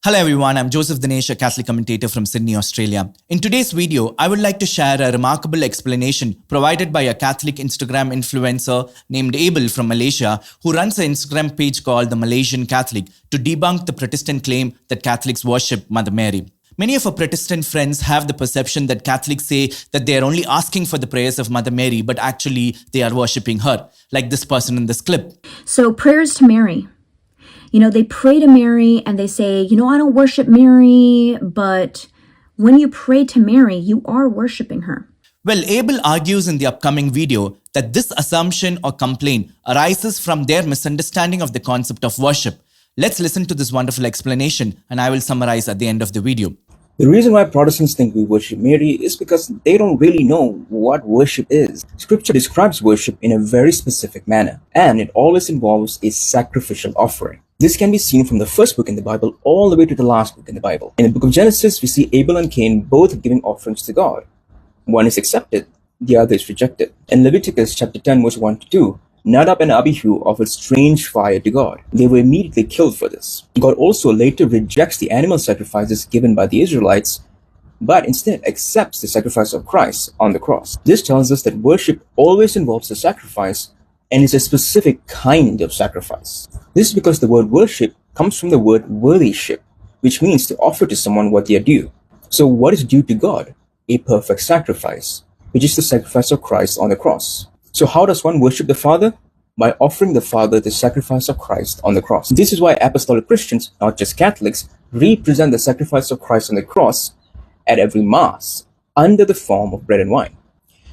Hello everyone, I'm Joseph Dinesh, a Catholic commentator from Sydney, Australia. In today's video, I would like to share a remarkable explanation provided by a Catholic Instagram influencer named Abel from Malaysia, who runs an Instagram page called The Malaysian Catholic to debunk the Protestant claim that Catholics worship Mother Mary. Many of our Protestant friends have the perception that Catholics say that they are only asking for the prayers of Mother Mary, but actually they are worshipping her, like this person in this clip. So prayers to Mary. They pray to Mary and they say, I don't worship Mary, but when you pray to Mary, you are worshiping her. Well, Abel argues in the upcoming video that this assumption or complaint arises from their misunderstanding of the concept of worship. Let's listen to this wonderful explanation, and I will summarize at the end of the video. The reason why Protestants think we worship Mary is because they don't really know what worship is. Scripture describes worship in a very specific manner, and it always involves a sacrificial offering. This can be seen from the first book in the Bible all the way to the last book in the Bible. In the book of Genesis, we see Abel and Cain both giving offerings to God. One is accepted, the other is rejected. In Leviticus chapter 10 verse 1 to 2, Nadab and Abihu offered strange fire to God. They were immediately killed for this. God also later rejects the animal sacrifices given by the Israelites, but instead accepts the sacrifice of Christ on the cross. This tells us that worship always involves a sacrifice, and is a specific kind of sacrifice. This is because the word worship comes from the word worthyship, which means to offer to someone what they are due. So what is due to God? A perfect sacrifice, which is the sacrifice of Christ on the cross. So how does one worship the Father? By offering the Father the sacrifice of Christ on the cross. This is why apostolic Christians, not just Catholics, represent the sacrifice of Christ on the cross at every Mass under the form of bread and wine.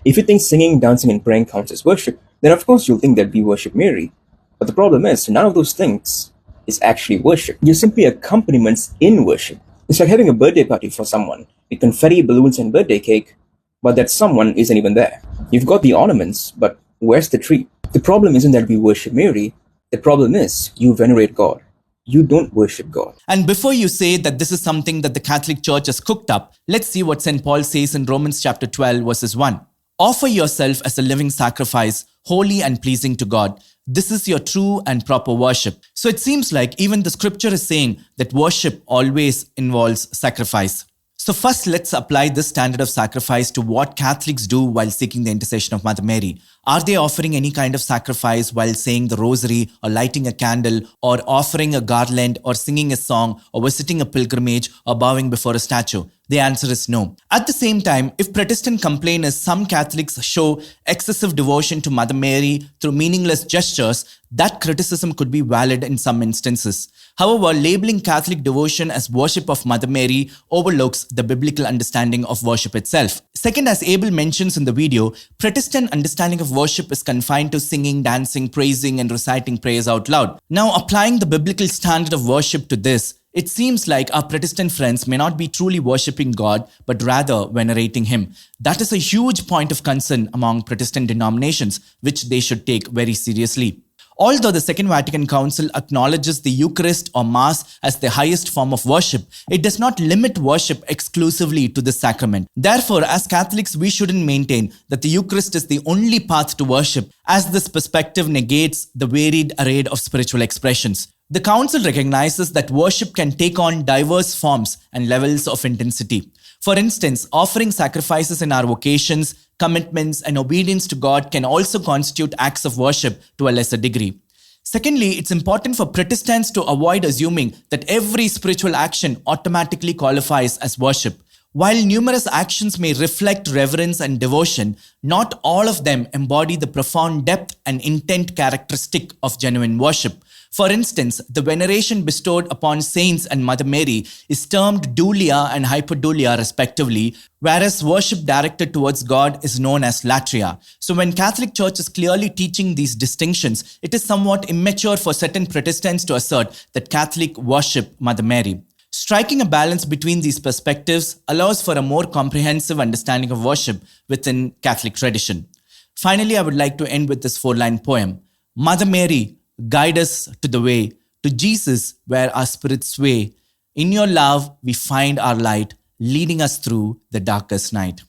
If you think singing, dancing, and praying counts as worship, then of course you'll think that we worship Mary. But the problem is, none of those things is actually worship. You're simply accompaniments in worship. It's like having a birthday party for someone with confetti, balloons, and birthday cake, but that someone isn't even there. You've got the ornaments, but where's the tree? The problem isn't that we worship Mary. The problem is you venerate God. You don't worship God. And before you say that this is something that the Catholic Church has cooked up, let's see what St. Paul says in Romans chapter 12 verses 1. Offer yourself as a living sacrifice, holy and pleasing to God. This is your true and proper worship. So it seems like even the scripture is saying that worship always involves sacrifice. So first, let's apply this standard of sacrifice to what Catholics do while seeking the intercession of Mother Mary. Are they offering any kind of sacrifice while saying the rosary or lighting a candle or offering a garland or singing a song or visiting a pilgrimage or bowing before a statue? The answer is no. At the same time, if Protestant complaint is some Catholics show excessive devotion to Mother Mary through meaningless gestures, that criticism could be valid in some instances. However, labeling Catholic devotion as worship of Mother Mary overlooks the biblical understanding of worship itself. Second, as Abel mentions in the video, Protestant understanding of worship is confined to singing, dancing, praising, and reciting prayers out loud. Now, applying the biblical standard of worship to this, it seems like our Protestant friends may not be truly worshipping God, but rather venerating Him. That is a huge point of concern among Protestant denominations, which they should take very seriously. Although the Second Vatican Council acknowledges the Eucharist or Mass as the highest form of worship, it does not limit worship exclusively to this sacrament. Therefore, as Catholics, we shouldn't maintain that the Eucharist is the only path to worship, as this perspective negates the varied array of spiritual expressions. The Council recognizes that worship can take on diverse forms and levels of intensity. For instance, offering sacrifices in our vocations, commitments, and obedience to God can also constitute acts of worship to a lesser degree. Secondly, it's important for Protestants to avoid assuming that every spiritual action automatically qualifies as worship. While numerous actions may reflect reverence and devotion, not all of them embody the profound depth and intent characteristic of genuine worship. For instance, the veneration bestowed upon saints and Mother Mary is termed dulia and hyperdulia respectively, whereas worship directed towards God is known as latria. So when Catholic Church is clearly teaching these distinctions, it is somewhat immature for certain Protestants to assert that Catholic worship Mother Mary. Striking a balance between these perspectives allows for a more comprehensive understanding of worship within Catholic tradition. Finally, I would like to end with this four-line poem. Mother Mary, guide us to the way, to Jesus where our spirits sway. In your love, we find our light, leading us through the darkest night.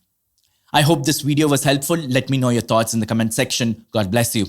I hope this video was helpful. Let me know your thoughts in the comment section. God bless you.